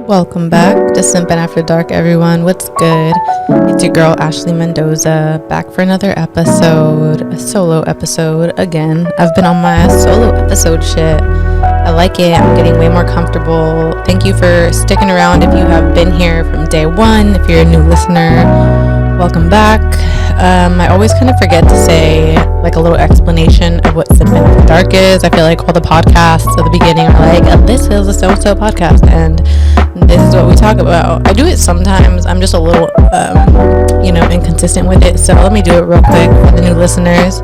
Welcome back to Simpin After Dark, everyone. What's good? It's your girl Ashley Mendoza, back for another episode, a solo episode again. I've been on my solo episode shit. I like it. I'm getting way more comfortable. Thank you for sticking around if you have been here from day one. If you're a new listener, welcome back. I always kind of forget to say like a little explanation of what Simpin After Dark is. I feel like all the podcasts at the beginning are like, this is a so-so podcast and this is what we talk about. I do it sometimes. I'm just a little, inconsistent with it. So let me do it real quick for the new listeners.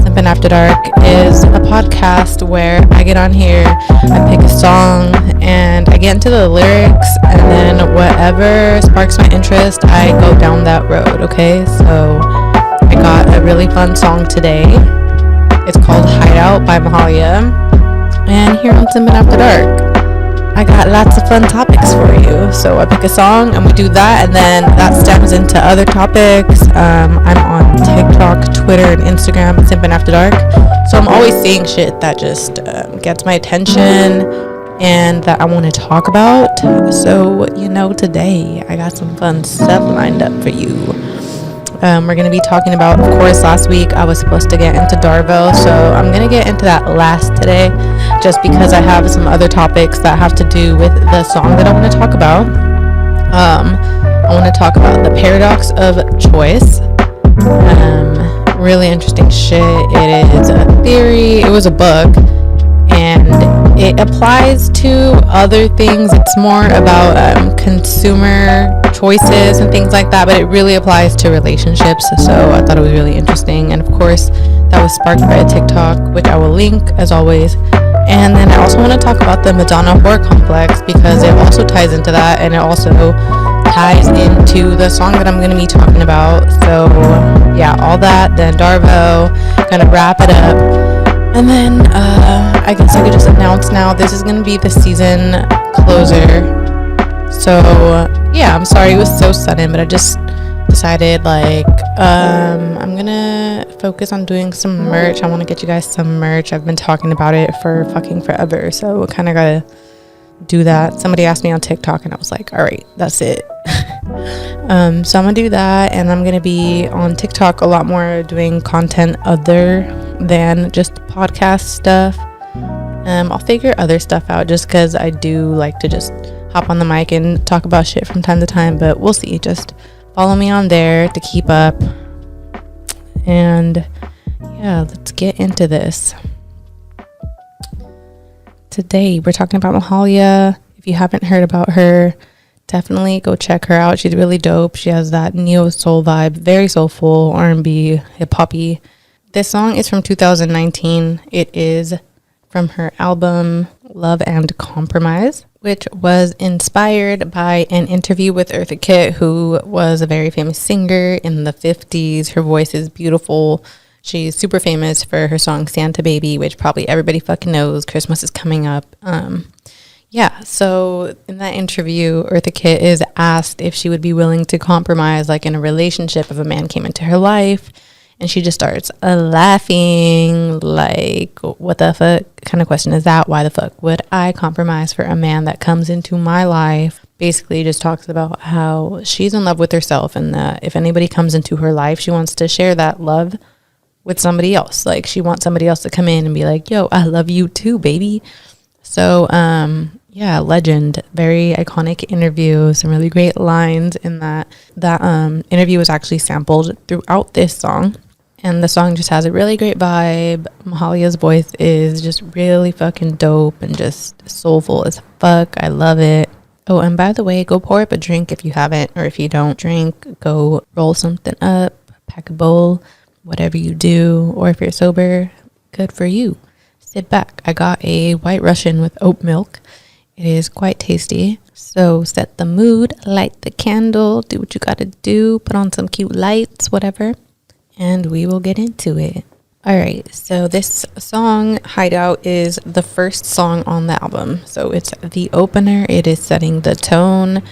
Simpin After Dark is a podcast where I get on here, I pick a song, and I get into the lyrics, and then whatever sparks my interest, I go down that road, okay? So I got a really fun song today. It's called Hideout by Mahalia. And here on Simpin After Dark, I got lots of fun topics for you. So I pick a song and we do that, and then that stems into other topics. I'm on TikTok, Twitter, and Instagram, Simpin After Dark. So I'm always seeing shit that just gets my attention and that I want to talk about. So, today I got some fun stuff lined up for you. We're going to be talking about, of course, last week I was supposed to get into Darvo, so I'm going to get into that last today, just because I have some other topics that have to do with the song that I want to talk about. I want to talk about the paradox of choice. Really interesting shit. It is a theory. It was a book, and it applies to other things. It's more about consumer choices and things like that, but it really applies to relationships. So I thought it was really interesting, and of course that was sparked by a TikTok, which I will link as always. And then I also want to talk about the Madonna-Whore complex, because it also ties into that, and it also ties into the song that I'm going to be talking about. So yeah, all that, then Darvo, gonna wrap it up. And then I guess I could just announce now, this is going to be the season closer. So yeah, I'm sorry it was so sudden, but I just decided I'm going to focus on doing some merch. I want to get you guys some merch. I've been talking about it for fucking forever, so kind of got to do that. Somebody asked me on TikTok and I was like, all right, that's it. So I'm going to do that, and I'm going to be on TikTok a lot more doing content other than just podcast stuff. I'll figure other stuff out, just because I do like to just hop on the mic and talk about shit from time to time, but we'll see. Just follow me on there to keep up. And yeah, let's get into this. Today we're talking about Mahalia. If you haven't heard about her, definitely go check her out. She's really dope. She has that neo soul vibe, very soulful, R&B, hip-hoppy. This song is from 2019. It is from her album Love and Compromise, which was inspired by an interview with Eartha Kitt, who was a very famous singer in the 50s. Her voice is beautiful. She's super famous for her song Santa Baby, which probably everybody fucking knows. Christmas is coming up. So in that interview, Eartha Kitt is asked if she would be willing to compromise, like in a relationship, if a man came into her life. And she just starts laughing, like, what the fuck kind of question is that? Why the fuck would I compromise for a man that comes into my life? Basically just talks about how she's in love with herself, and that if anybody comes into her life, she wants to share that love with somebody else. Like, she wants somebody else to come in and be like, yo, I love you too, baby. So, legend, very iconic interview, some really great lines in that. That interview was actually sampled throughout this song, and the song just has a really great vibe. Mahalia's voice is just really fucking dope and just soulful as fuck. I love it. Oh, and by the way, go pour up a drink if you haven't, or if you don't drink, go roll something up, pack a bowl, whatever you do, or if you're sober, good for you. Sit back. I got a White Russian with oat milk. It is quite tasty. So set the mood, light the candle, do what you gotta do, put on some cute lights, whatever, and we will get into it. All right, so this song, Hideout, is the first song on the album. So it's the opener. It is setting the tone,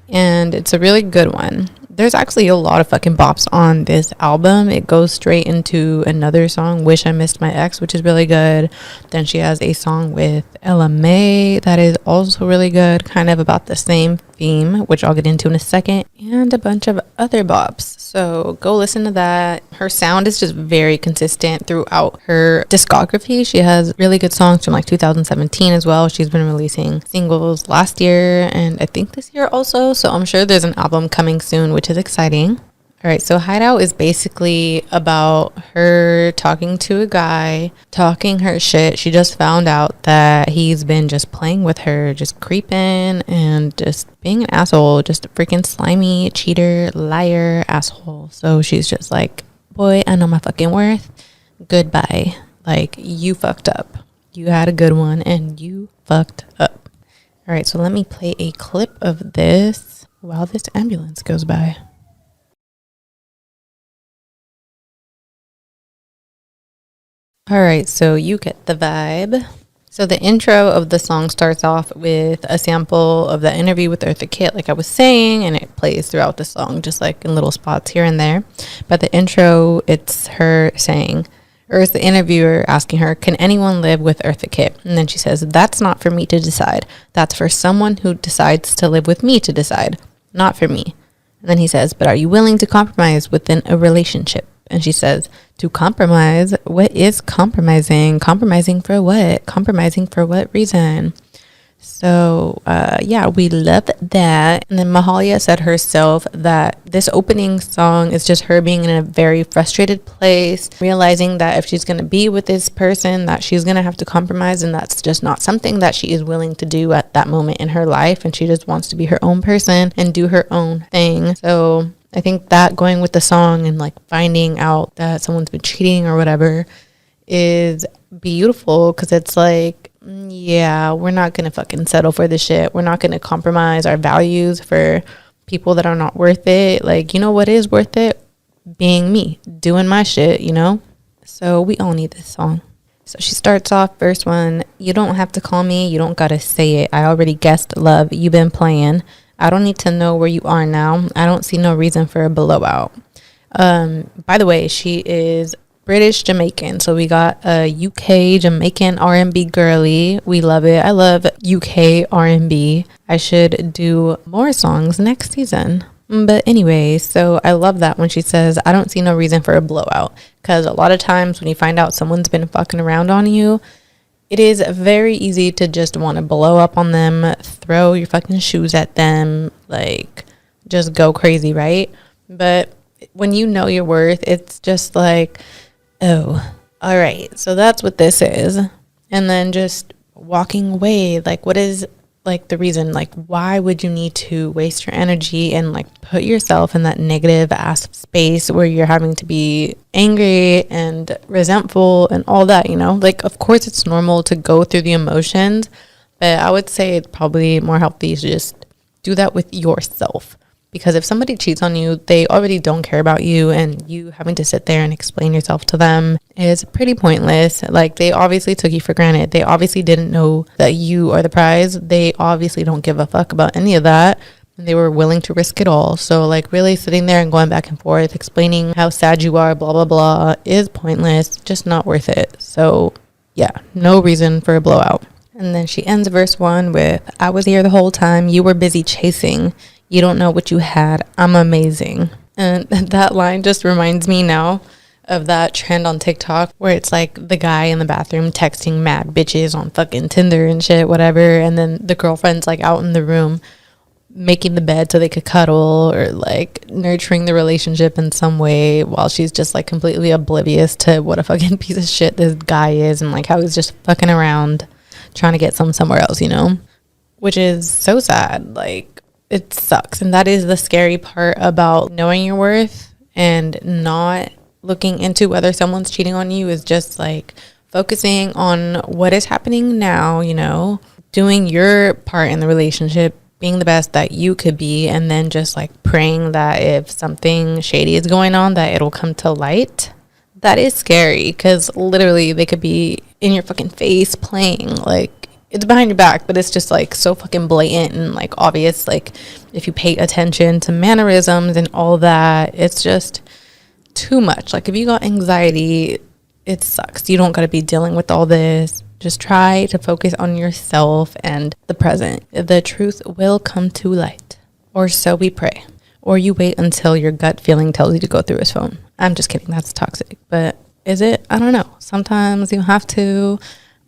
and it's a really good one. There's actually a lot of fucking bops on this album. It goes straight into another song, Wish I Missed My Ex, which is really good. Then she has a song with Ella May that is also really good, kind of about the same theme, which I'll get into in a second, and a bunch of other bops. So go listen to that. Her sound is just very consistent throughout her discography. She has really good songs from like 2017 as well. She's been releasing singles last year and I think this year also. So I'm sure there's an album coming soon, which is exciting. All right, so Hideout is basically about her talking to a guy, talking her shit. She just found out that he's been just playing with her, just creeping and just being an asshole, just a freaking slimy cheater, liar, asshole. So she's just like, boy, I know my fucking worth. Goodbye. Like, you fucked up. You had a good one and you fucked up. All right, so let me play a clip of this while this ambulance goes by. All right, so you get the vibe. So the intro of the song starts off with a sample of the interview with Eartha Kitt, like I was saying, and it plays throughout the song, just like in little spots here and there. But the intro, it's her saying, or it's the interviewer asking her, can anyone live with Eartha Kitt? And then she says, that's not for me to decide. That's for someone who decides to live with me to decide, not for me. And then he says, but are you willing to compromise within a relationship? And she says, to compromise? What is compromising? Compromising for what? Compromising for what reason? So, yeah, we love that. And then Mahalia said herself that this opening song is just her being in a very frustrated place, realizing that if she's going to be with this person, that she's going to have to compromise, and that's just not something that she is willing to do at that moment in her life. And she just wants to be her own person and do her own thing. So I think that going with the song and like finding out that someone's been cheating or whatever is beautiful, because it's like, yeah, we're not gonna fucking settle for this shit. We're not gonna compromise our values for people that are not worth it. Like, you know what is worth it? Being me, doing my shit, you know? So we all need this song. So she starts off, verse 1, you don't have to call me, you don't gotta say it. I already guessed love, you been playing. I don't need to know where you are now. I don't see no reason for a blowout. By the way, she is British Jamaican, so we got a UK Jamaican R&B girly. We love it. I love UK R&B. I should do more songs next season. But anyway, so I love that when she says, I don't see no reason for a blowout, because a lot of times when you find out someone's been fucking around on you, it is very easy to just want to blow up on them, throw your fucking shoes at them, like just go crazy, right? But when you know your worth, it's just like, oh, all right, so that's what this is. And then just walking away, like, what is like the reason? Like, why would you need to waste your energy and like put yourself in that negative ass space where you're having to be angry and resentful and all that, you know? Like, of course it's normal to go through the emotions, but I would say it's probably more healthy to just do that with yourself. Because if somebody cheats on you, they already don't care about you, and you having to sit there and explain yourself to them is pretty pointless. Like, they obviously took you for granted. They obviously didn't know that you are the prize. They obviously don't give a fuck about any of that. And they were willing to risk it all. So, like, really sitting there and going back and forth, explaining how sad you are, blah, blah, blah, is pointless. Just not worth it. So, yeah, no reason for a blowout. And then she ends verse 1 with, I was here the whole time. You were busy chasing. You don't know what you had. I'm amazing. And that line just reminds me now of that trend on TikTok where it's like the guy in the bathroom texting mad bitches on fucking Tinder and shit, whatever. And then the girlfriend's like out in the room making the bed so they could cuddle, or like nurturing the relationship in some way, while she's just like completely oblivious to what a fucking piece of shit this guy is, and like how he's just fucking around trying to get somewhere else, you know? Which is so sad. Like, it sucks. And that is the scary part about knowing your worth and not looking into whether someone's cheating on you, is just like focusing on what is happening now, you know, doing your part in the relationship, being the best that you could be, and then just like praying that if something shady is going on, that it'll come to light. That is scary, because literally they could be in your fucking face playing. Like, it's behind your back, but it's just like so fucking blatant and like obvious. Like if you pay attention to mannerisms and all that, it's just too much. Like if you got anxiety, it sucks. You don't got to be dealing with all this. Just try to focus on yourself and the present. The truth will come to light, or so we pray. Or you wait until your gut feeling tells you to go through his phone. I'm just kidding. That's toxic. But is it? I don't know. Sometimes you have to.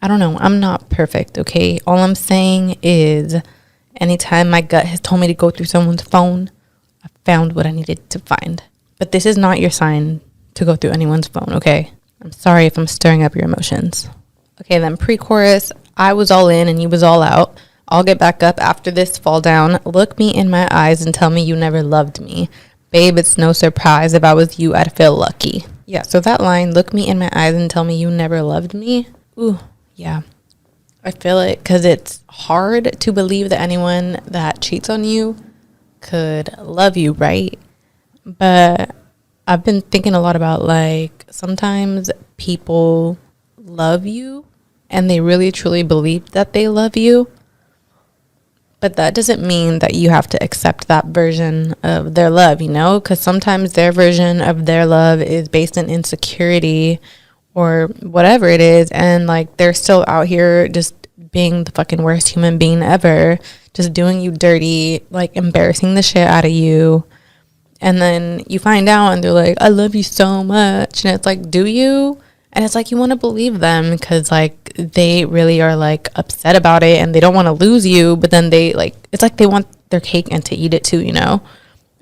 I don't know. I'm not perfect, okay? All I'm saying is anytime my gut has told me to go through someone's phone, I found what I needed to find. But this is not your sign to go through anyone's phone, okay? I'm sorry if I'm stirring up your emotions. Okay, then pre-chorus, I was all in and you was all out. I'll get back up after this fall down. Look me in my eyes and tell me you never loved me. Babe, it's no surprise. If I was you, I'd feel lucky. Yeah, so that line, look me in my eyes and tell me you never loved me. Ooh, yeah. I feel it because it's hard to believe that anyone that cheats on you could love you, right? But I've been thinking a lot about, like, sometimes people love you and they really truly believe that they love you. But that doesn't mean that you have to accept that version of their love, you know? Because sometimes their version of their love is based on insecurity or whatever it is. And, like, they're still out here just being the fucking worst human being ever. Just doing you dirty, like, embarrassing the shit out of you. And then you find out and they're like, I love you so much. And it's like, do you? And it's like you want to believe them because, like, they really are, like, upset about it and they don't want to lose you. But then they, like, it's like they want their cake and to eat it too, you know?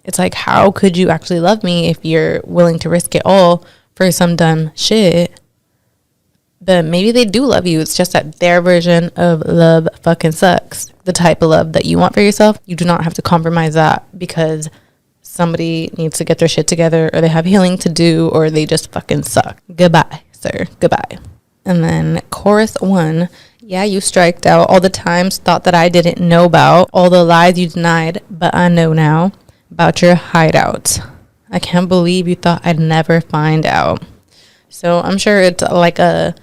It's like, how could you actually love me if you're willing to risk it all for some dumb shit? But maybe they do love you. It's just that their version of love fucking sucks. The type of love that you want for yourself, you do not have to compromise that because somebody needs to get their shit together or they have healing to do or they just fucking suck. Goodbye, sir. Goodbye. And then chorus 1. Yeah, you striked out all the times, thought that I didn't know about all the lies you denied, but I know now about your hideout. I can't believe you thought I'd never find out. So I'm sure it's like a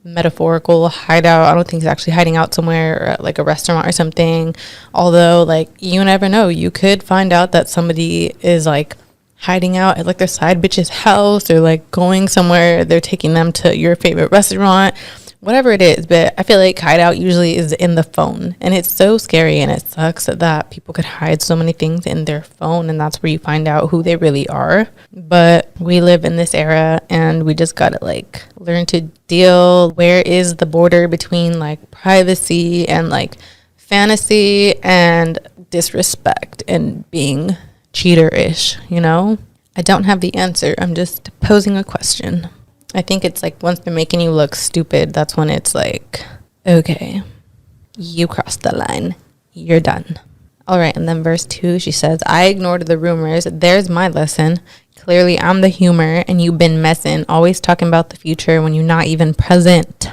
metaphorical hideout. I don't think he's actually hiding out somewhere or at like a restaurant or something. Although, like, you never know. You could find out that somebody is like hiding out at like their side bitch's house or like going somewhere. They're taking them to your favorite restaurant, whatever it is. But I feel like hideout usually is in the phone, and it's so scary and it sucks that people could hide so many things in their phone, and that's where you find out who they really are. But we live in this era and we just gotta like learn to deal. Where is the border between like privacy and like fantasy and disrespect and being cheater-ish, you know? I don't have the answer. I'm just posing a question. I think it's like once they're making you look stupid, that's when it's like, okay, you crossed the line. You're done. All right, and then verse 2, she says, I ignored the rumors. There's my lesson. Clearly, I'm the humor, and you've been messing, always talking about the future when you're not even present.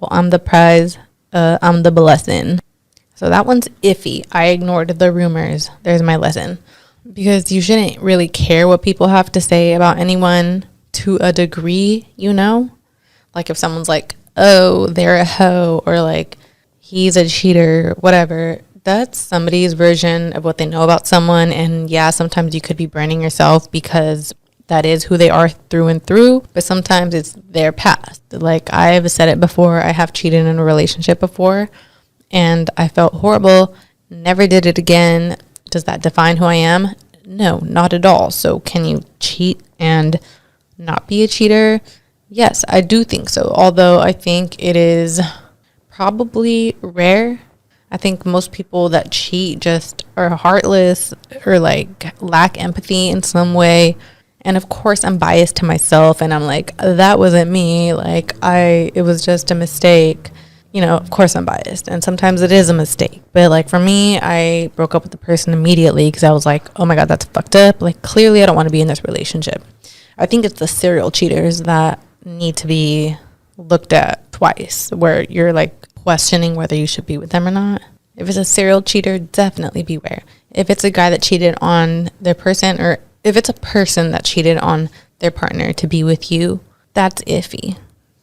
Well, I'm the prize. I'm the blessing. So that one's iffy. I ignored the rumors. There's my lesson. Because you shouldn't really care what people have to say about anyone to a degree, you know? Like if someone's like, oh, they're a hoe, or like, he's a cheater, whatever. That's somebody's version of what they know about someone. And yeah, sometimes you could be branding yourself because that is who they are through and through. But sometimes it's their past. Like I've said it before, I have cheated in a relationship before and I felt horrible. Never did it again. Does that define who I am? No, not at all. So can you cheat and not be a cheater? Yes, I do think so. Although I think it is probably rare. I think most people that cheat just are heartless or like lack empathy in some way. And of course I'm biased to myself and I'm like, that wasn't me. Like it was just a mistake. You know, of course I'm biased and sometimes it is a mistake. But like for me, I broke up with the person immediately because I was like, oh my God, that's fucked up. Like clearly I don't want to be in this relationship. I think it's the serial cheaters that need to be looked at twice, where you're like questioning whether you should be with them or not. If it's a serial cheater, definitely beware. If it's a guy that cheated on their person, or if it's a person that cheated on their partner to be with you, that's iffy.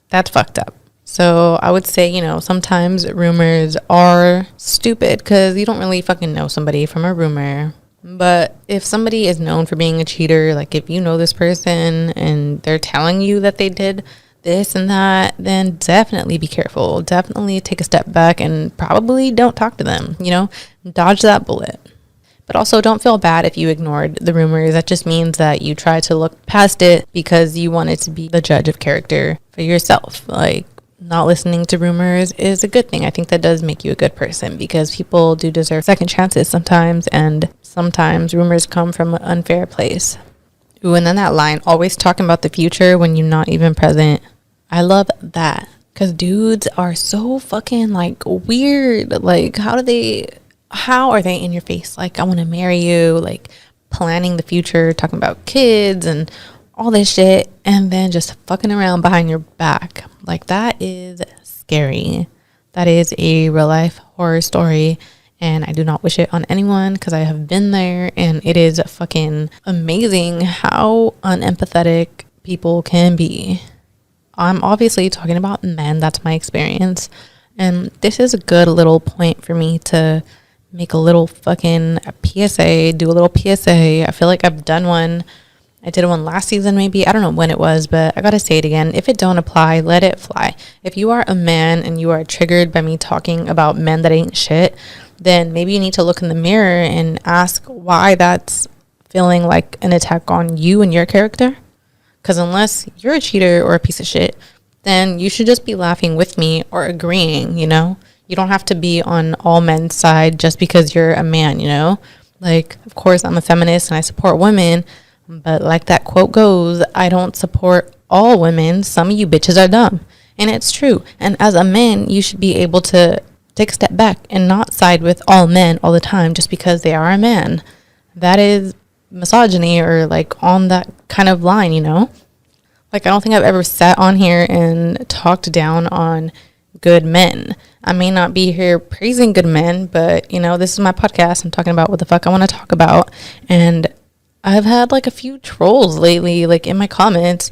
That's fucked up. So I would say, sometimes rumors are stupid because you don't really fucking know somebody from a rumor. But if somebody is known for being a cheater, like if you know this person and they're telling you that they did this and that, then definitely be careful. Definitely take a step back and probably don't talk to them, dodge that bullet. But also don't feel bad if you ignored the rumors. That just means that you tried to look past it because you wanted to be the judge of character for yourself. Like, not listening to rumors is a good thing. I think that does make you a good person because people do deserve second chances sometimes, and sometimes rumors come from an unfair place. Ooh, and then that line, always talking about the future when you're not even present. I love that because dudes are so fucking like weird. Like, how are they in your face? Like, I want to marry you, like planning the future, talking about kids and all this shit, and then just fucking around behind your back. Like, that is scary. That is a real life horror story, and I do not wish it on anyone because I have been there, and it is fucking amazing how unempathetic people can be. I'm obviously talking about men. That's my experience, and this is a good little point for me to make a little fucking PSA, do a little PSA. I feel like I've done one. I did one last season, maybe. I don't know when it was, but I gotta say it again. If it don't apply, let it fly. If you are a man and you are triggered by me talking about men that ain't shit, then maybe you need to look in the mirror and ask why that's feeling like an attack on you and your character. Because unless you're a cheater or a piece of shit, then you should just be laughing with me or agreeing, You don't have to be on all men's side just because you're a man, Like, of course, I'm a feminist and I support women. But like that quote goes, I don't support all women. Some of you bitches are dumb. And it's true. And as a man, you should be able to take a step back and not side with all men all the time just because they are a man. That is misogyny, or like on that kind of line, Like, I don't think I've ever sat on here and talked down on good men. I may not be here praising good men, but, this is my podcast. I'm talking about what the fuck I want to talk about. And I've had like a few trolls lately, like in my comments,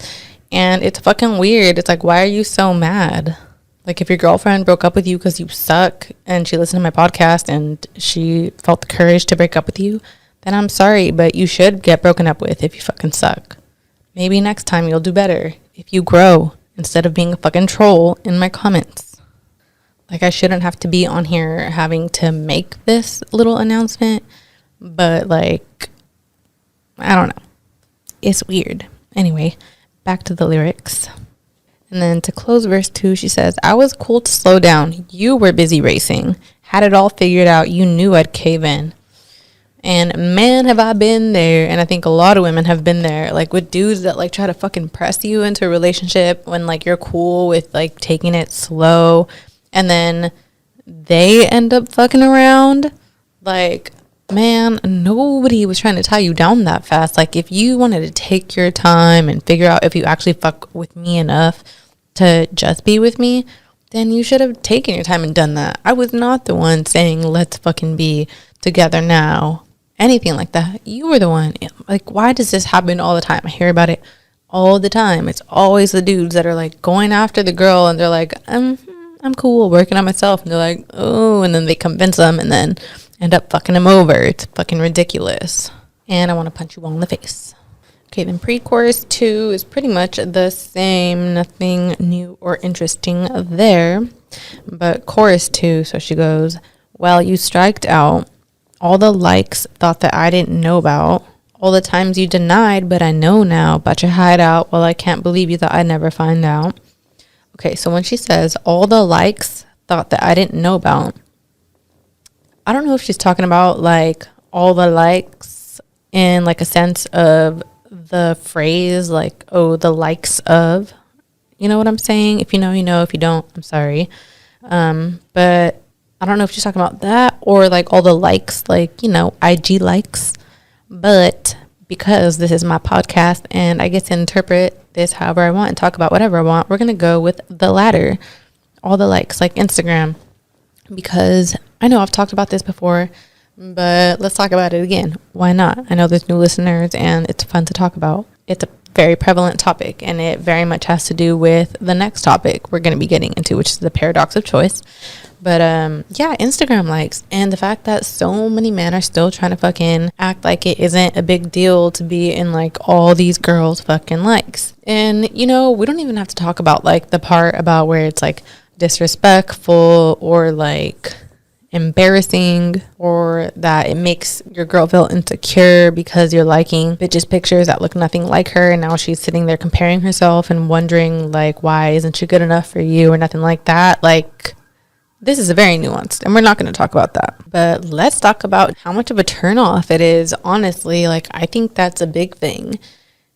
and it's fucking weird. It's like, why are you so mad? Like, if your girlfriend broke up with you because you suck and she listened to my podcast and she felt the courage to break up with you, then I'm sorry, but you should get broken up with if you fucking suck. Maybe next time you'll do better if you grow instead of being a fucking troll in my comments. Like, I shouldn't have to be on here having to make this little announcement, but like, I don't know. It's weird. Anyway, back to the lyrics. And then to close verse 2, she says, I was cool to slow down. You were busy racing. Had it all figured out. You knew I'd cave in. And man, have I been there. And I think a lot of women have been there. Like, with dudes that like try to fucking press you into a relationship when like you're cool with like taking it slow. And then they end up fucking around. Like, man, nobody was trying to tie you down that fast. Like, if you wanted to take your time and figure out if you actually fuck with me enough to just be with me, then you should have taken your time and done that. I was not the one saying, let's fucking be together now. Anything like that. You were the one. Like, why does this happen all the time? I hear about it all the time. It's always the dudes that are like going after the girl and they're like, I'm cool, working on myself. And they're like, oh, and then they convince them and then end up fucking him over. It's fucking ridiculous. And I want to punch you all in the face. Okay, then pre-chorus 2 is pretty much the same. Nothing new or interesting there. But chorus 2, so she goes, well, you striked out. All the likes thought that I didn't know about. All the times you denied, but I know now about your hideout. Well, I can't believe you thought I'd never find out. Okay, so when she says all the likes thought that I didn't know about, I don't know if she's talking about like all the likes in like a sense of the phrase, like, oh, the likes of, you know what I'm saying? If you know, you know. If you don't, I'm sorry. But I don't know if she's talking about that or like all the likes, like, IG likes. But because this is my podcast and I get to interpret this however I want and talk about whatever I want, we're going to go with the latter, all the likes, like Instagram. Because I know I've talked about this before, but let's talk about it again. Why not? I know there's new listeners and it's fun to talk about. It's very prevalent topic, and it very much has to do with the next topic we're going to be getting into, which is the paradox of choice. But yeah, Instagram likes, and the fact that so many men are still trying to fucking act like it isn't a big deal to be in like all these girls fucking likes. And you know, we don't even have to talk about like the part about where it's like disrespectful or like embarrassing, or that it makes your girl feel insecure because you're liking bitches pictures that look nothing like her, and now she's sitting there comparing herself and wondering like, why isn't she good enough for you, or nothing like that. Like, this is very nuanced, and we're not going to talk about that. But let's talk about how much of a turnoff it is. Honestly, like, I think that's a big thing.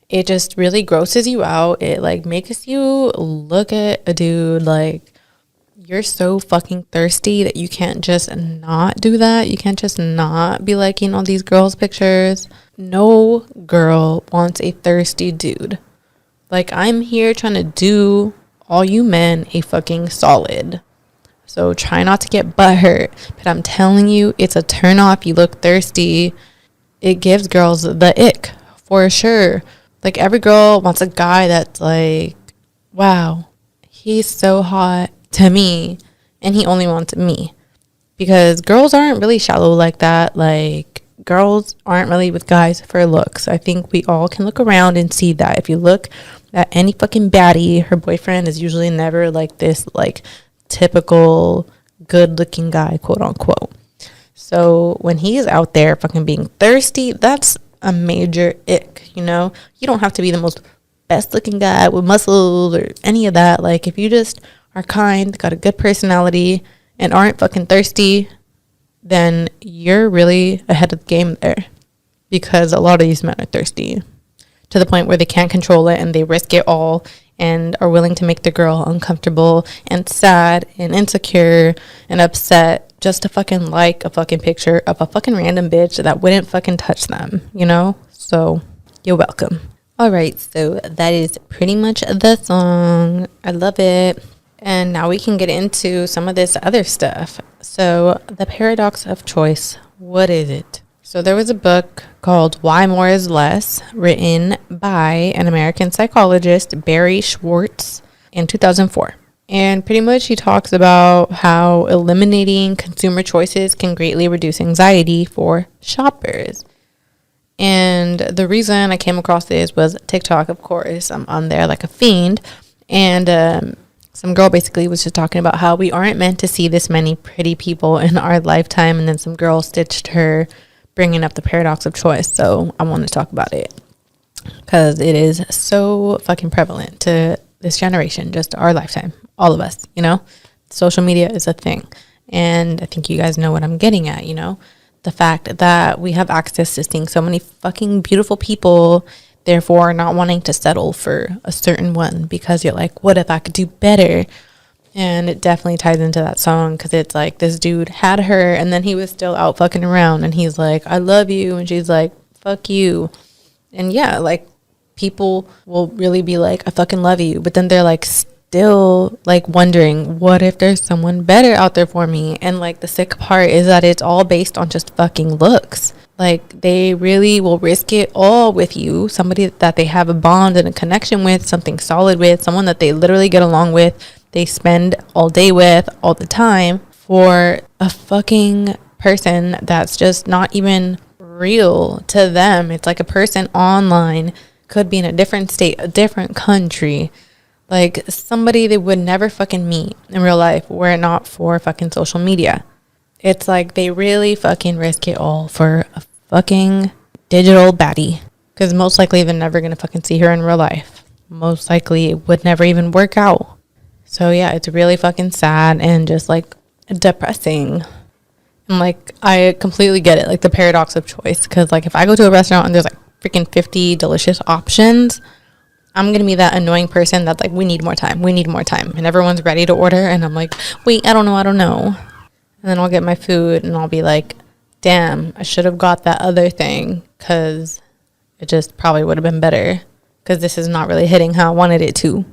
It just really grosses you out. It like makes you look at a dude like you're so fucking thirsty that you can't just not do that. You can't just not be liking all these girls' pictures. No girl wants a thirsty dude. Like, I'm here trying to do all you men a fucking solid. So try not to get butthurt. But I'm telling you, it's a turn off. You look thirsty. It gives girls the ick for sure. Like, every girl wants a guy that's like, wow, he's so hot to me, and he only wants me. Because girls aren't really shallow like that. Like, girls aren't really with guys for looks. I think we all can look around and see that. If you look at any fucking baddie, her boyfriend is usually never like this like typical good looking guy, quote unquote. So when he's out there fucking being thirsty, that's a major ick. You know, you don't have to be the most best looking guy with muscles or any of that. Like, if you just are kind, got a good personality, and aren't fucking thirsty, then you're really ahead of the game there. Because a lot of these men are thirsty to the point where they can't control it, and they risk it all and are willing to make the girl uncomfortable and sad and insecure and upset just to fucking like a fucking picture of a fucking random bitch that wouldn't fucking touch them, you know? So you're welcome. All right, so that is pretty much the song. I love it. And now we can get into some of this other stuff. So the paradox of choice, what is it? So there was a book called Why More is Less, written by an American psychologist, Barry Schwartz, in 2004. And pretty much he talks about how eliminating consumer choices can greatly reduce anxiety for shoppers. And the reason I came across this was TikTok, of course. I'm on there like a fiend. And some girl basically was just talking about how we aren't meant to see this many pretty people in our lifetime. And then some girl stitched her bringing up the paradox of choice. So I want to talk about it because it is so fucking prevalent to this generation, just our lifetime, all of us, you know. Social media is a thing. And I think you guys know what I'm getting at, you know. The fact that we have access to seeing so many fucking beautiful people, therefore not wanting to settle for a certain one because you're like, what if I could do better? And it definitely ties into that song because it's like this dude had her and then he was still out fucking around and he's like, I love you. And she's like, fuck you. And yeah, like people will really be like, I fucking love you. But then they're like still like wondering, what if there's someone better out there for me? And like the sick part is that it's all based on just fucking looks. Like they really will risk it all with you, somebody that they have a bond and a connection with, something solid with, someone that they literally get along with, they spend all day with all the time, for a fucking person that's just not even real to them. It's like a person online, could be in a different state, a different country, like somebody they would never fucking meet in real life were it not for fucking social media. It's like they really fucking risk it all for a fucking digital baddie. Because most likely they're never going to fucking see her in real life. Most likely it would never even work out. So yeah, it's really fucking sad and just like depressing. And like, I completely get it. Like the paradox of choice. Because like if I go to a restaurant and there's like freaking 50 delicious options, I'm going to be that annoying person that's like, we need more time. We need more time. And everyone's ready to order. And I'm like, wait, I don't know. And then I'll get my food and I'll be like, damn, I should have got that other thing because it just probably would have been better because this is not really hitting how I wanted it to.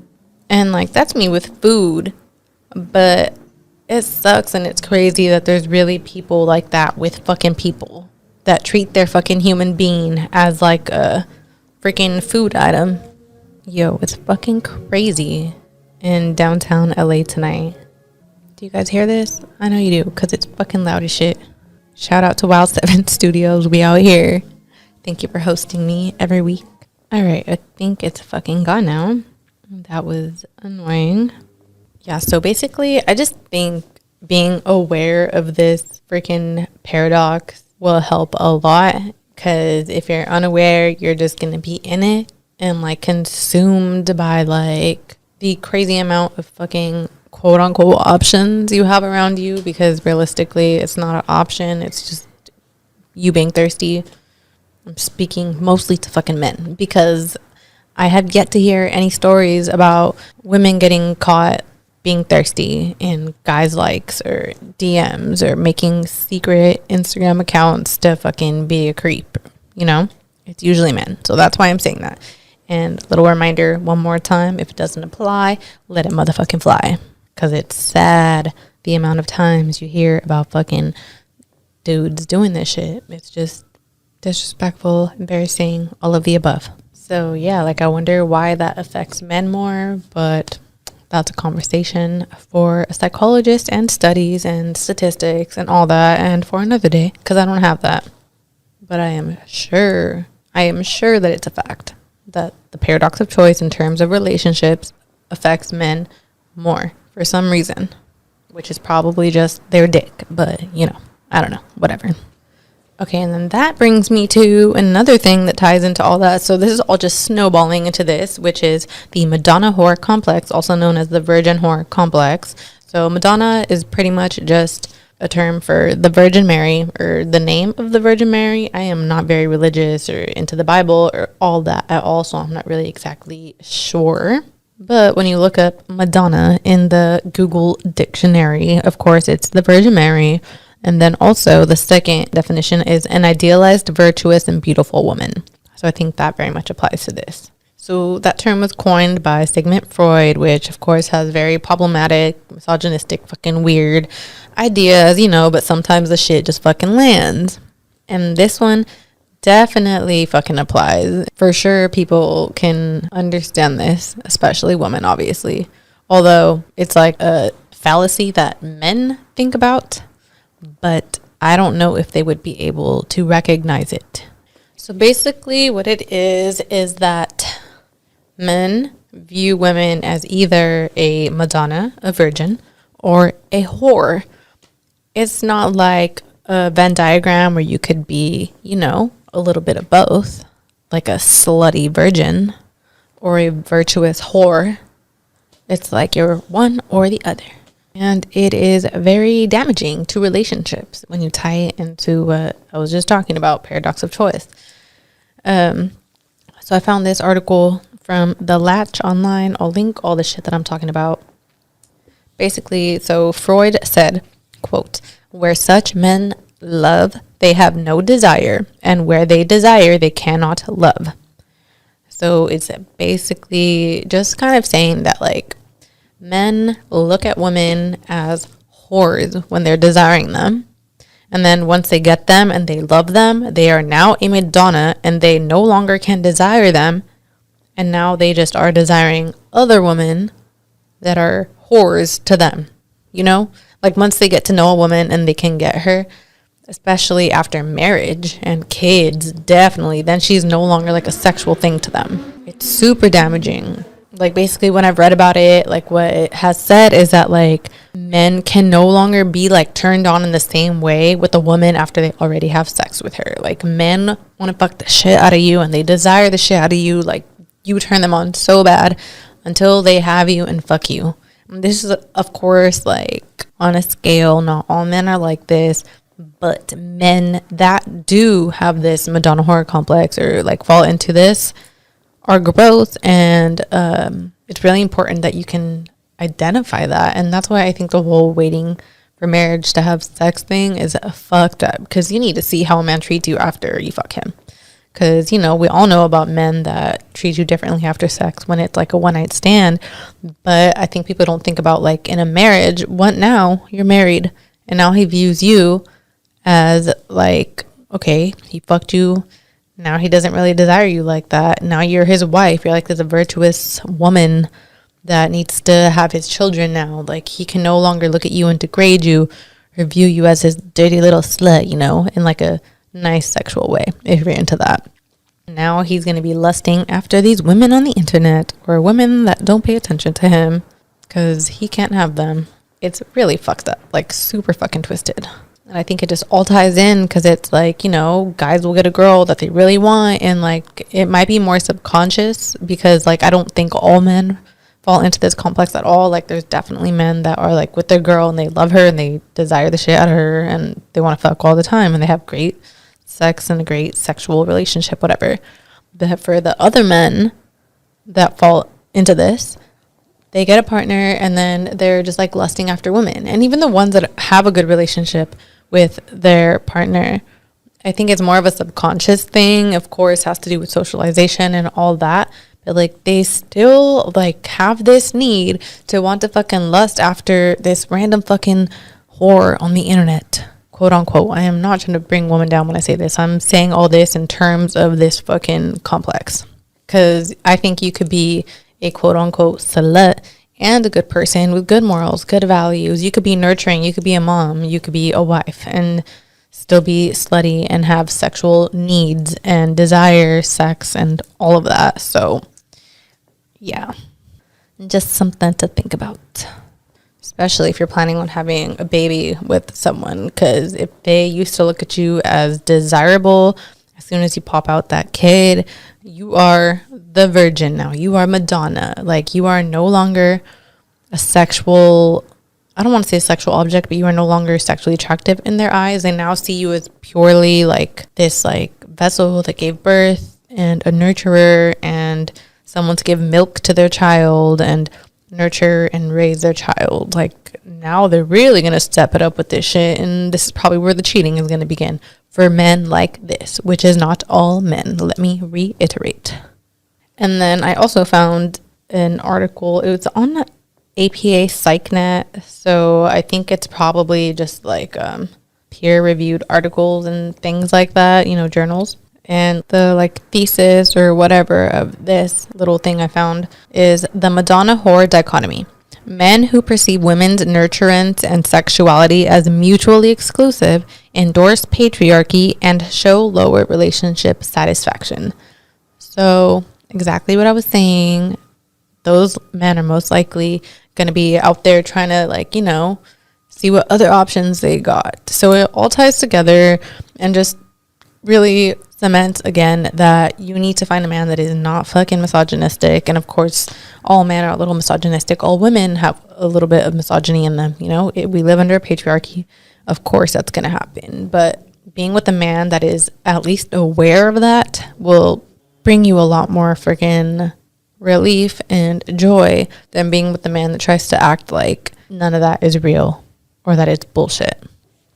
And like, that's me with food. But it sucks and it's crazy that there's really people like that with fucking people that treat their fucking human being as like a freaking food item. Yo, it's fucking crazy in downtown LA tonight. Do you guys hear this? I know you do, because it's fucking loud as shit. Shout out to Wild 7 Studios. We out here. Thank you for hosting me every week. All right, I think it's fucking gone now. That was annoying. Yeah, so basically, I just think being aware of this freaking paradox will help a lot. Because if you're unaware, you're just going to be in it and like consumed by like the crazy amount of fucking quote unquote options you have around you, because realistically it's not an option, it's just you being thirsty. I'm speaking mostly to fucking men, because I have yet to hear any stories about women getting caught being thirsty in guys' likes or DMs or making secret Instagram accounts to fucking be a creep, you know? It's usually men. So that's why I'm saying that. And little reminder one more time, if it doesn't apply, let it motherfucking fly. Because it's sad the amount of times you hear about fucking dudes doing this shit. It's just disrespectful, embarrassing, all of the above. So yeah, like I wonder why that affects men more, but that's a conversation for a psychologist and studies and statistics and all that, and for another day, because I don't have that. But I am sure that it's a fact that the paradox of choice in terms of relationships affects men more for some reason, which is probably just their dick, but you know, I don't know, whatever. Okay, and then that brings me to another thing that ties into all that. So this is all just snowballing into this, which is the Madonna-Whore complex, also known as the Virgin Whore complex. So Madonna is pretty much just a term for the Virgin Mary, or the name of the Virgin Mary. I am not very religious or into the Bible or all that at all, so I'm not really exactly sure. But when you look up Madonna in the Google dictionary, of course, it's the Virgin Mary. And then also the second definition is an idealized, virtuous, and beautiful woman. So I think that very much applies to this. So that term was coined by Sigmund Freud, which of course has very problematic, misogynistic, fucking weird ideas, you know, but sometimes the shit just fucking lands. And this one definitely fucking applies. For sure, people can understand this, especially women, obviously. Although it's like a fallacy that men think about, but I don't know if they would be able to recognize it. So basically what it is that men view women as either a Madonna, a virgin, or a whore. It's not like a Venn diagram where you could be, you know, a little bit of both, like a slutty virgin or a virtuous whore. It's like you're one or the other. And it is very damaging to relationships when you tie it into what I was just talking about, paradox of choice. So I found this article from The Latch online. I'll link all the shit that I'm talking about. Basically, so Freud said, quote, "Where such men love, they have no desire, and where they desire, they cannot love." So it's basically just kind of saying that, like, men look at women as whores when they're desiring them. And then once they get them and they love them, they are now a Madonna and they no longer can desire them. And now they just are desiring other women that are whores to them. You know, like once they get to know a woman and they can get her, especially after marriage and kids, definitely, then she's no longer like a sexual thing to them. It's super damaging. Like basically when I've read about it, like what it has said is that like men can no longer be like turned on in the same way with a woman after they already have sex with her. Like men want to fuck the shit out of you and they desire the shit out of you. Like you turn them on so bad until they have you and fuck you. And this is of course like on a scale. Not all men are like this, but men that do have this Madonna whore complex or like fall into this are growth, and it's really important that you can identify that. And that's why I think the whole waiting for marriage to have sex thing is fucked up, because you need to see how a man treats you after you fuck him. Because, you know, we all know about men that treat you differently after sex when it's like a one night stand. But I think people don't think about, like, in a marriage, what now? You're married, and now he views you as like, okay, he fucked you Now he doesn't really desire you like that. Now you're his wife. You're like this virtuous woman that needs to have his children now. Like, he can no longer look at you and degrade you or view you as his dirty little slut, you know, in like a nice sexual way, if you're into that. Now he's going to be lusting after these women on the internet or women that don't pay attention to him because he can't have them. It's really fucked up, like super fucking twisted. And I think it just all ties in because it's like, you know, guys will get a girl that they really want, and like it might be more subconscious because like I don't think all men fall into this complex at all. Like there's definitely men that are like with their girl and they love her and they desire the shit out of her and they want to fuck all the time and they have great sex and a great sexual relationship, whatever. But for the other men that fall into this, they get a partner and then they're just like lusting after women. And even the ones that have a good relationship with their partner, I think it's more of a subconscious thing. Of course, has to do with socialization and all that. But like they still like have this need to want to fucking lust after this random fucking whore on the internet, quote unquote. I am not trying to bring women down when I say this. I'm saying all this in terms of this fucking complex. Because I think you could be a quote unquote slut and a good person with good morals, good values. You could be nurturing, you could be a mom, you could be a wife and still be slutty and have sexual needs and desire sex and all of that. So yeah, just something to think about, especially if you're planning on having a baby with someone, because if they used to look at you as desirable, as soon as you pop out that kid, you are the virgin now. You are Madonna. Like, you are no longer a sexual, I don't want to say a sexual object, but you are no longer sexually attractive in their eyes. They now see you as purely like this like vessel that gave birth and a nurturer and someone to give milk to their child and nurture and raise their child. Like, now they're really going to step it up with this shit, and this is probably where the cheating is going to begin for men like this, which is not all men. Let me reiterate. And then I also found an article. It was on APA PsychNet, so I think it's probably just like peer-reviewed articles and things like that, you know, journals. And the like thesis or whatever of this little thing I found is the Madonna-Whore dichotomy. Men who perceive women's nurturance and sexuality as mutually exclusive endorse patriarchy and show lower relationship satisfaction. So exactly what I was saying. Those men are most likely going to be out there trying to, like, you know, see what other options they got. So it all ties together and just really cements again that you need to find a man that is not fucking misogynistic. And of course, all men are a little misogynistic. All women have a little bit of misogyny in them. You know, we live under a patriarchy. Of course, that's going to happen. But being with a man that is at least aware of that will bring you a lot more freaking relief and joy than being with the man that tries to act like none of that is real or that it's bullshit.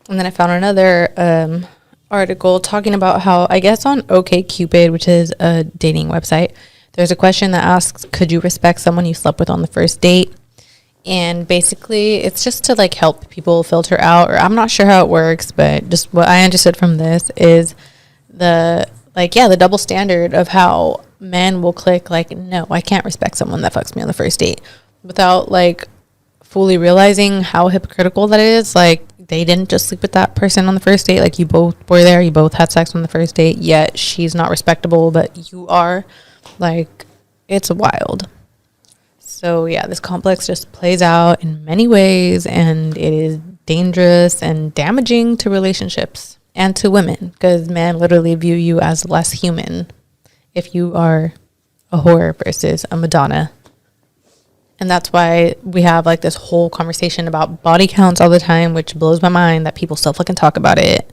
And then I found another article talking about how, I guess on OkCupid, which is a dating website, there's a question that asks, could you respect someone you slept with on the first date? And basically it's just to like help people filter out, or I'm not sure how it works, but just what I understood from this is the double standard of how men will click like, no, I can't respect someone that fucks me on the first date, without like fully realizing how hypocritical that is. Like, they didn't just sleep with that person on the first date. Like, you both were there, you both had sex on the first date, yet she's not respectable, but you are. Like, it's wild. So yeah, this complex just plays out in many ways, and it is dangerous and damaging to relationships and to women, because men literally view you as less human if you are a whore versus a Madonna. And that's why we have like this whole conversation about body counts all the time, which blows my mind that people still fucking talk about it.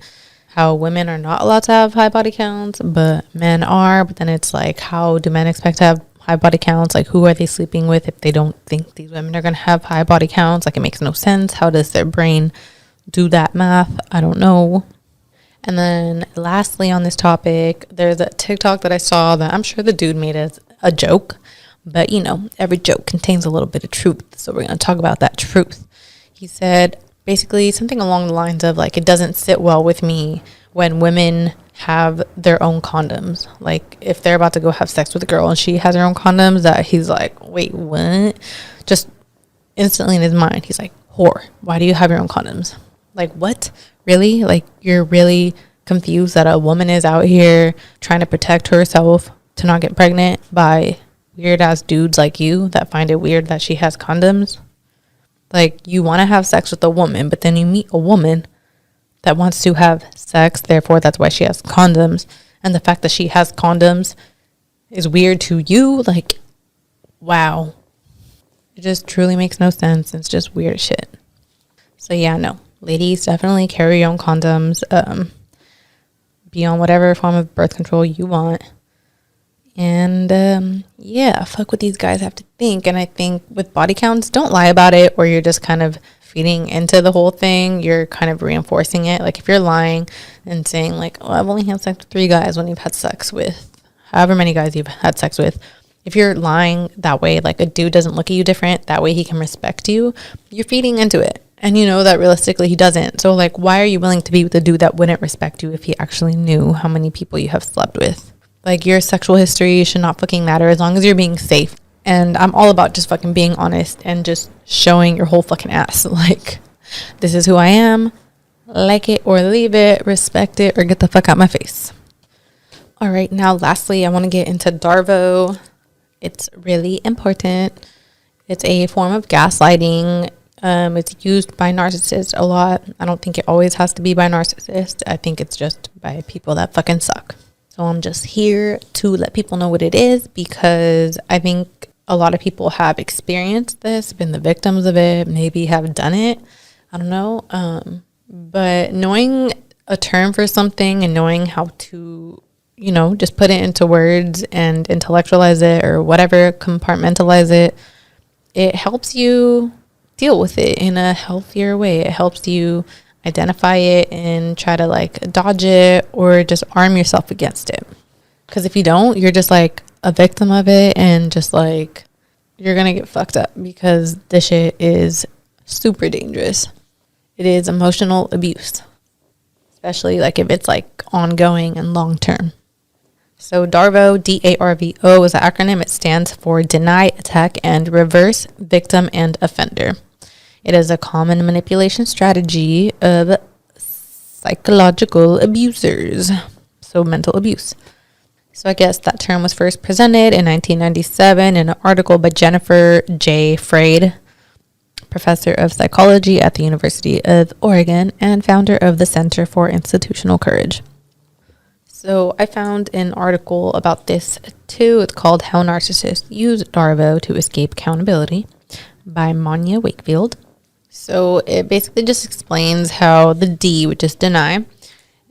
How women are not allowed to have high body counts, but men are. But then it's like, how do men expect to have high body counts? Like, who are they sleeping with if they don't think these women are going to have high body counts? Like, it makes no sense. How does their brain do that math? I don't know. And then lastly on this topic, there's a TikTok that I saw that I'm sure the dude made as a joke. But, you know, every joke contains a little bit of truth. So we're going to talk about that truth. He said basically something along the lines of like, it doesn't sit well with me when women have their own condoms. Like if they're about to go have sex with a girl and she has her own condoms, that he's like, wait, what? Just instantly in his mind, he's like, whore, why do you have your own condoms? Like, what? Really? Like, you're really confused that a woman is out here trying to protect herself to not get pregnant by weird ass dudes like you that find it weird that she has condoms? Like, you want to have sex with a woman, but then you meet a woman that wants to have sex, therefore that's why she has condoms, and the fact that she has condoms is weird to you. Like, wow, it just truly makes no sense. It's just weird shit. So yeah, no, ladies, definitely carry your own condoms. Be on whatever form of birth control you want, and yeah, fuck what these guys have to think. And I think with body counts, don't lie about it, or you're just kind of feeding into the whole thing. You're kind of reinforcing it. Like if you're lying and saying like, oh, I've only had sex with 3 guys, when you've had sex with however many guys you've had sex with, if you're lying that way, like a dude doesn't look at you different, that way he can respect you, you're feeding into it. And you know that realistically he doesn't. So like, why are you willing to be with a dude that wouldn't respect you if he actually knew how many people you have slept with? Like, your sexual history should not fucking matter as long as you're being safe. And I'm all about just fucking being honest and just showing your whole fucking ass. Like, this is who I am. Like it or leave it. Respect it or get the fuck out my face. All right. Now, lastly, I want to get into Darvo. It's really important. It's a form of gaslighting. It's used by narcissists a lot. I don't think it always has to be by narcissists. I think it's just by people that fucking suck. So I'm just here to let people know what it is, because I think a lot of people have experienced this, been the victims of it, maybe have done it. I don't know. But knowing a term for something and knowing how to, you know, just put it into words and intellectualize it or whatever, compartmentalize it, it helps you deal with it in a healthier way. It helps you identify it and try to like dodge it or just arm yourself against it. Because if you don't, you're just like a victim of it, and just like you're gonna get fucked up, because this shit is super dangerous. It is emotional abuse, especially like if it's like ongoing and long term. So DARVO, DARVO, is an acronym. It stands for Deny, Attack, and Reverse Victim and Offender. It is a common manipulation strategy of psychological abusers, so mental abuse. So I guess that term was first presented in 1997 in an article by Jennifer J. Freyd, professor of psychology at the University of Oregon and founder of the Center for Institutional Courage. So I found an article about this too. It's called How Narcissists Use DARVO to Escape Accountability by Monya Wakefield. So it basically just explains how the D, which is denial,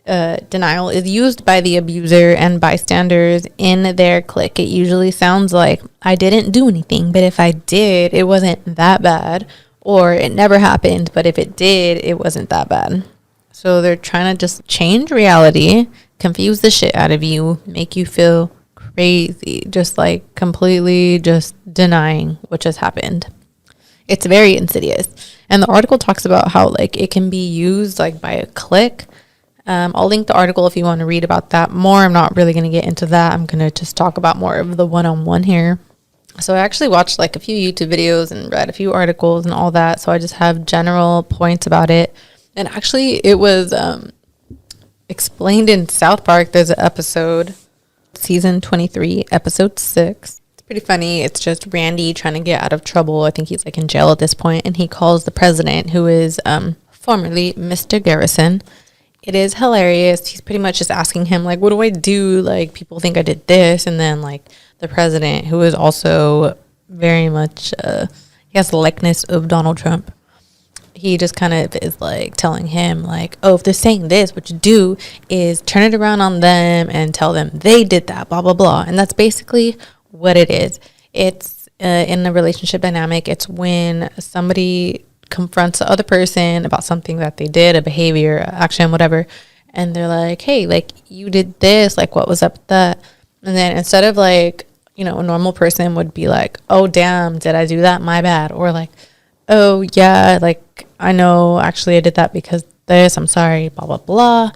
is used by the abuser and bystanders in their clique. It usually sounds like, I didn't do anything, but if I did, it wasn't that bad. Or it never happened, but if it did, it wasn't that bad. So they're trying to just change reality, confuse the shit out of you, make you feel crazy, just like completely just denying what just happened. It's very insidious. And the article talks about how like it can be used like by a clique. I'll link the article if you want to read about that more. I'm not really going to get into that. I'm going to just talk about more of the one-on-one here. So I actually watched like a few YouTube videos and read a few articles and all that. So I just have general points about it. And actually it was explained in South Park. There's an episode, season 23, episode 6. It's pretty funny. It's just Randy trying to get out of trouble. I think he's like in jail at this point, and he calls the president, who is formerly Mr. Garrison. It is hilarious. He's pretty much just asking him like, what do I do? Like, people think I did this. And then like the president, who is also very much he has the likeness of Donald Trump, he just kind of is like telling him like, oh, if they're saying this, what you do is turn it around on them and tell them they did that, blah blah blah. And that's basically what it is. It's in a relationship dynamic, it's when somebody confronts the other person about something that they did, a behavior, action, whatever, and they're like, hey, like, you did this, like, what was up with that? And then instead of like, you know, a normal person would be like, oh damn, did I do that, my bad, or like, oh yeah, like, I know actually I did that because this, I'm sorry, blah blah blah.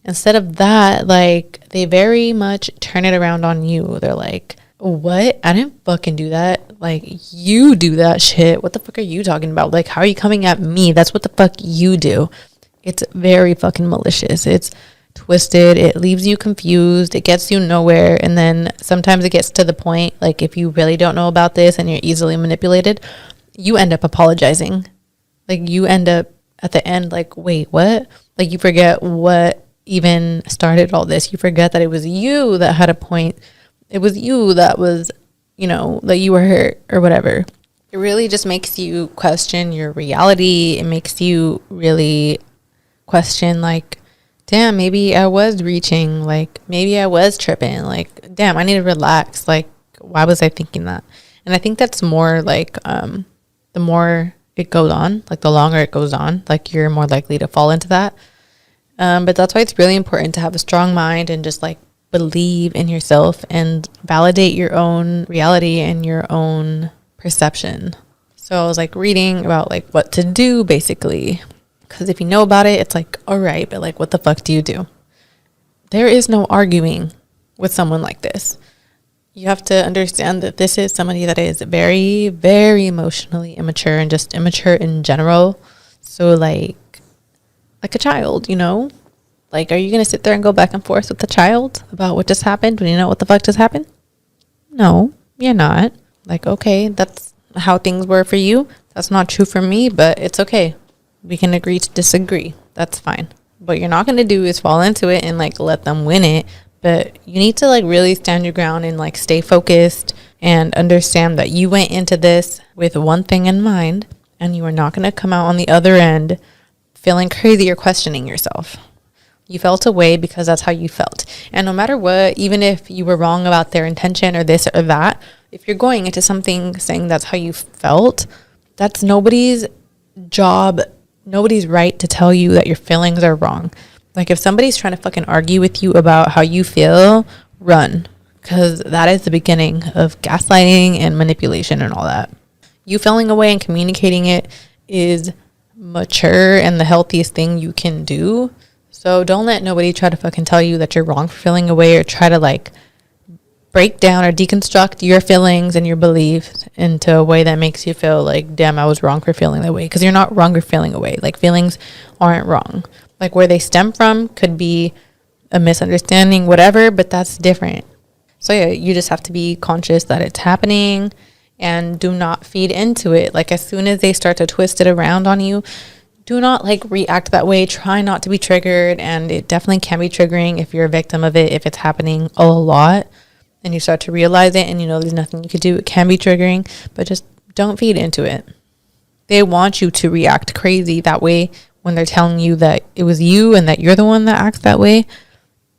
Instead of that, like, they very much turn it around on you. They're like, what? I didn't fucking do that. Like, you do that shit. What the fuck are you talking about? Like, how are you coming at me? That's what the fuck you do. It's very fucking malicious. It's twisted. It leaves you confused. It gets you nowhere. And then sometimes it gets to the point, like, if you really don't know about this and you're easily manipulated, you end up apologizing. Like, you end up at the end like, wait, what? Like, you forget what even started all this. You forget that it was you that had a point. It was you that was, you know, that you were hurt or whatever. It really just makes you question your reality. It makes you really question, like, damn, maybe I was reaching. Like, maybe I was tripping. Like, damn, I need to relax. Like, why was I thinking that? And I think that's more like, the more it goes on, like, the longer it goes on, like, you're more likely to fall into that. But that's why it's really important to have a strong mind and just, like, believe in yourself and validate your own reality and your own perception. So I was, like, reading about, like, what to do, basically. Because if you know about it, it's like, all right, but, like, what the fuck do you do? There is no arguing with someone like this. You have to understand that this is somebody that is very, very emotionally immature and just immature in general. So, like a child, you know? Like, are you going to sit there and go back and forth with the child about what just happened when you know what the fuck just happened? No, you're not. Like, okay, that's how things were for you. That's not true for me, but it's okay. We can agree to disagree. That's fine. What you're not going to do is fall into it and, like, let them win it. But you need to, like, really stand your ground and, like, stay focused and understand that you went into this with one thing in mind and you are not going to come out on the other end feeling crazy or questioning yourself. You felt away because that's how you felt. And no matter what, even if you were wrong about their intention or this or that, if you're going into something saying that's how you felt, that's nobody's job, nobody's right to tell you that your feelings are wrong. Like, if somebody's trying to fucking argue with you about how you feel, run. Because that is the beginning of gaslighting and manipulation and all that. You feeling away and communicating it is mature and the healthiest thing you can do. So don't let nobody try to fucking tell you that you're wrong for feeling away or try to, like, break down or deconstruct your feelings and your beliefs into a way that makes you feel like, damn, I was wrong for feeling that way. Because you're not wrong for feeling away. Like, feelings aren't wrong. Like, where they stem from could be a misunderstanding, whatever, but that's different. So yeah, you just have to be conscious that it's happening and do not feed into it. Like, as soon as they start to twist it around on you, do not, like, react that way. Try not to be triggered. And it definitely can be triggering if you're a victim of it, if it's happening a lot and you start to realize it and you know there's nothing you could do. It can be triggering, but just don't feed into it. They want you to react crazy that way when they're telling you that it was you and that you're the one that acts that way.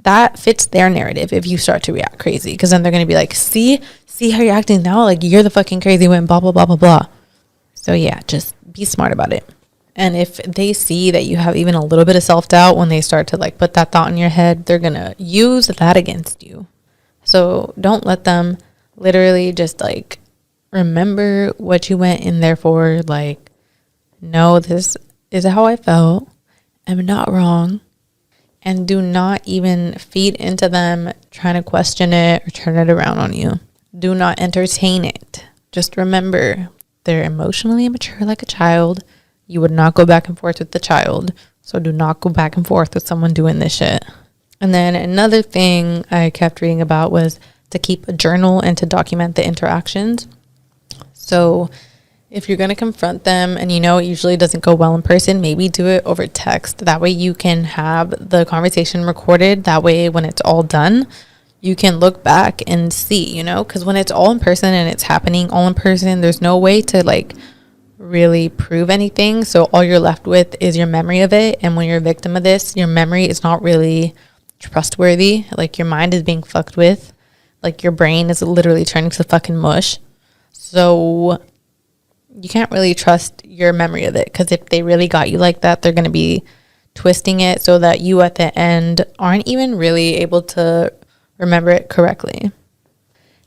That fits their narrative if you start to react crazy, because then they're going to be like, see how you're acting now? Like, you're the fucking crazy one, blah, blah, blah, blah, blah. So yeah, just be smart about it. And if they see that you have even a little bit of self-doubt when they start to, like, put that thought in your head, they're going to use that against you. So don't let them. Literally just, like, remember what you went in there for. Like, no, this is how I felt. I'm not wrong. And do not even feed into them trying to question it or turn it around on you. Do not entertain it. Just remember, they're emotionally immature like a child. You would not go back and forth with the child. So do not go back and forth with someone doing this shit. And then another thing I kept reading about was to keep a journal and to document the interactions. So if you're going to confront them and you know it usually doesn't go well in person, maybe do it over text. That way you can have the conversation recorded. That way when it's all done, you can look back and see, you know, because when it's all in person and it's happening all in person, there's no way to, like, really prove anything. So all you're left with is your memory of it. And when you're a victim of this, your memory is not really trustworthy. Like, your mind is being fucked with. Like, your brain is literally turning to fucking mush. So you can't really trust your memory of it, because if they really got you like that, they're going to be twisting it so that you at the end aren't even really able to remember it correctly.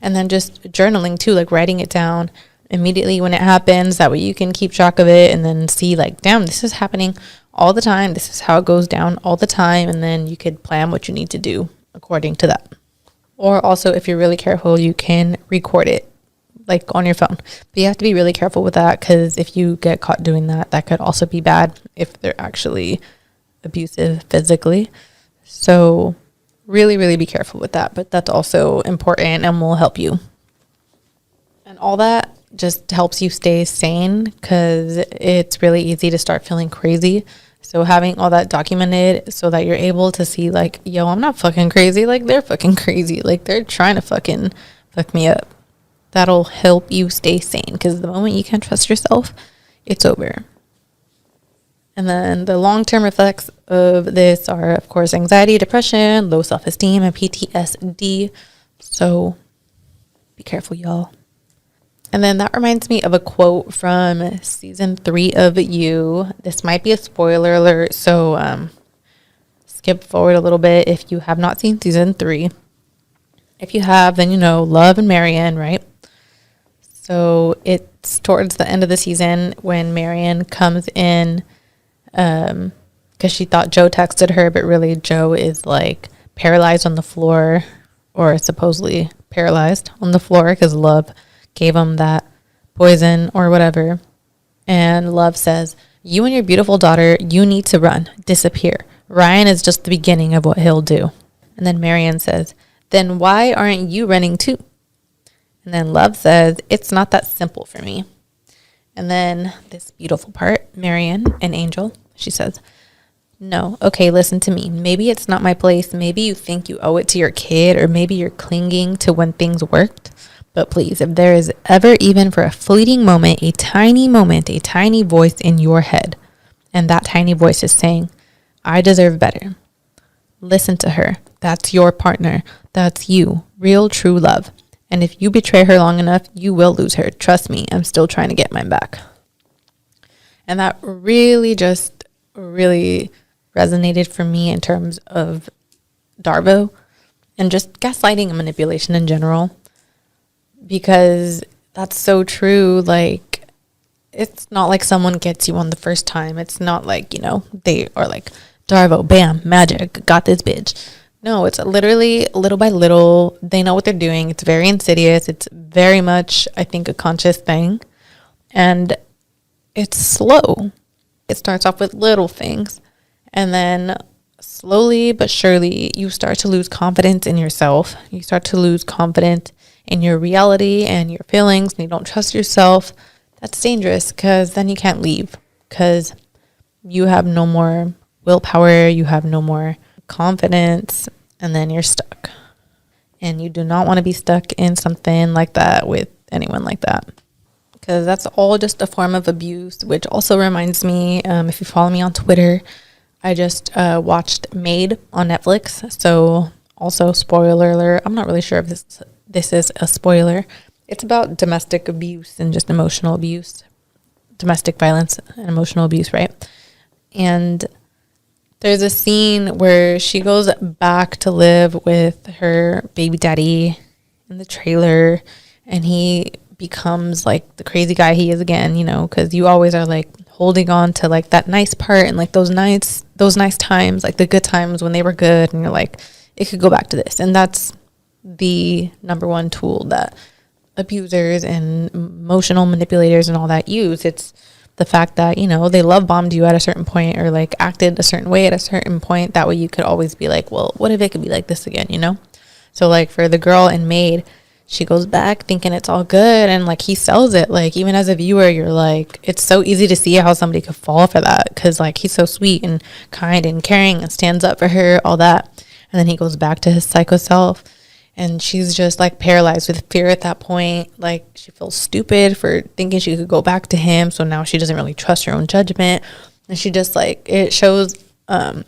And then just journaling too, like writing it down immediately when it happens. That way you can keep track of it and then see, like, damn, this is happening all the time. This is how it goes down all the time. And then you could plan what you need to do according to that. Or also, if you're really careful, you can record it like on your phone. But you have to be really careful with that, because if you get caught doing that, that could also be bad if they're actually abusive physically. So really, really be careful with that. But that's also important and will help you. And all that just helps you stay sane, because it's really easy to start feeling crazy. So having all that documented so that you're able to see like, yo, I'm not fucking crazy. Like, they're fucking crazy. Like, they're trying to fucking fuck me up. That'll help you stay sane, because the moment you can't trust yourself, it's over. And then the long-term effects of this are, of course, anxiety, depression, low self-esteem, and PTSD. So be careful, y'all. And then that reminds me of a quote from season 3 of You. This might be a spoiler alert, so skip forward a little bit if you have not seen season 3. If you have, then you know Love and Marianne, right? So it's towards the end of the season when Marianne comes in, because she thought Joe texted her, but really Joe is like paralyzed on the floor, or supposedly paralyzed on the floor, because Love gave him that poison or whatever. And Love says, you and your beautiful daughter, you need to run, disappear. Ryan is just the beginning of what he'll do. And then Marianne says, then why aren't you running too? And then Love says, it's not that simple for me. And then this beautiful part, Marianne, an angel, she says, no, okay, listen to me. Maybe it's not my place. Maybe you think you owe it to your kid, or maybe you're clinging to when things worked. But please, if there is ever, even for a fleeting moment, a tiny voice in your head, and that tiny voice is saying, I deserve better, listen to her. That's your partner. That's you. Real, true love. And if you betray her long enough, you will lose her. Trust me, I'm still trying to get mine back. And that really resonated for me in terms of Darvo and just gaslighting and manipulation in general. Because that's so true. Like, it's not like someone gets you on the first time. It's not like, you know, they are like, Darvo, bam, magic, got this bitch. No, it's literally little by little. They know what they're doing. It's very insidious. It's very much, I think, a conscious thing. And it's slow. It starts off with little things. And then slowly but surely, you start to lose confidence in yourself. You start to lose confidence in your reality and your feelings, and you don't trust yourself. That's dangerous, because then you can't leave, because you have no more willpower, you have no more confidence, and then you're stuck. And you do not want to be stuck in something like that with anyone like that, because that's all just a form of abuse. Which also reminds me, if you follow me on Twitter, I just watched Made on Netflix. So also, spoiler alert, I'm not really sure if this is a spoiler. It's about domestic abuse and just emotional abuse, domestic violence and emotional abuse, right? And there's a scene where she goes back to live with her baby daddy in the trailer, and he becomes like the crazy guy he is again, you know, because you always are like holding on to like that nice part and like those nice times, like the good times when they were good, and you're like, it could go back to this. And that's the number one tool that abusers and emotional manipulators and all that use. It's the fact that, you know, they love bombed you at a certain point, or like acted a certain way at a certain point. That way you could always be like, well, what if it could be like this again, you know? So like for the girl in Maid, she goes back thinking it's all good, and like he sells it. Like, even as a viewer, you're like, it's so easy to see how somebody could fall for that, because like he's so sweet and kind and caring and stands up for her, all that. And then he goes back to his psycho self, and she's just like paralyzed with fear at that point. Like, she feels stupid for thinking she could go back to him. So now she doesn't really trust her own judgment. And she just like, it shows her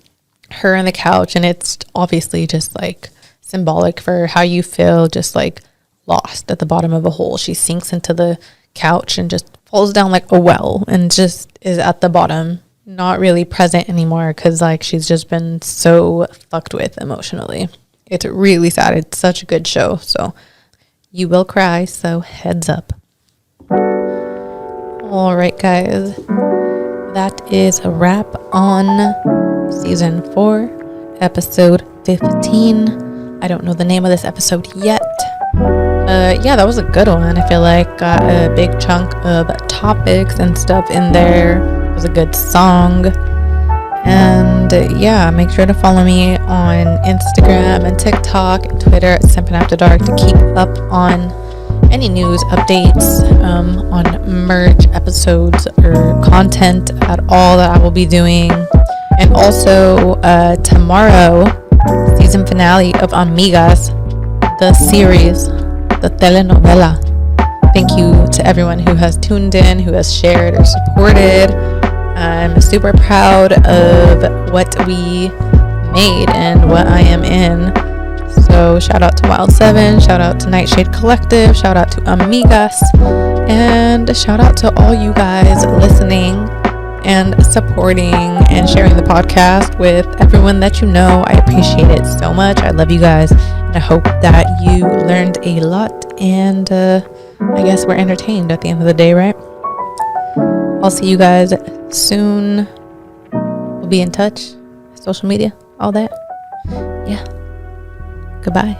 on the couch, and it's obviously just like symbolic for how you feel, just like lost at the bottom of a hole. She sinks into the couch and just falls down like a well, and just is at the bottom, not really present anymore, because like she's just been so fucked with emotionally. It's really sad. It's such a good show. So you will cry. So heads up. All right, guys. that is a wrap on season 4, episode 15. I don't know the name of this episode yet. Yeah, that was a good one. I feel like got a big chunk of topics and stuff in there. It was a good song. And yeah, make sure to follow me on Instagram and TikTok and Twitter at Simpin After Dark to keep up on any news updates on merch, episodes, or content at all that I will be doing. And also tomorrow, season finale of Amigas, the series, the telenovela. Thank you to everyone who has tuned in, who has shared or supported. I'm super proud of what we made and what I am in. So shout out to Wild 7, shout out to Nightshade Collective, shout out to Amigas, and shout out to all you guys listening and supporting and sharing the podcast with everyone that you know. I appreciate it so much. I love you guys, and I hope that you learned a lot, and I guess we're entertained at the end of the day, right? I'll see you guys soon. We'll be in touch. Social media, all that. Yeah. Goodbye.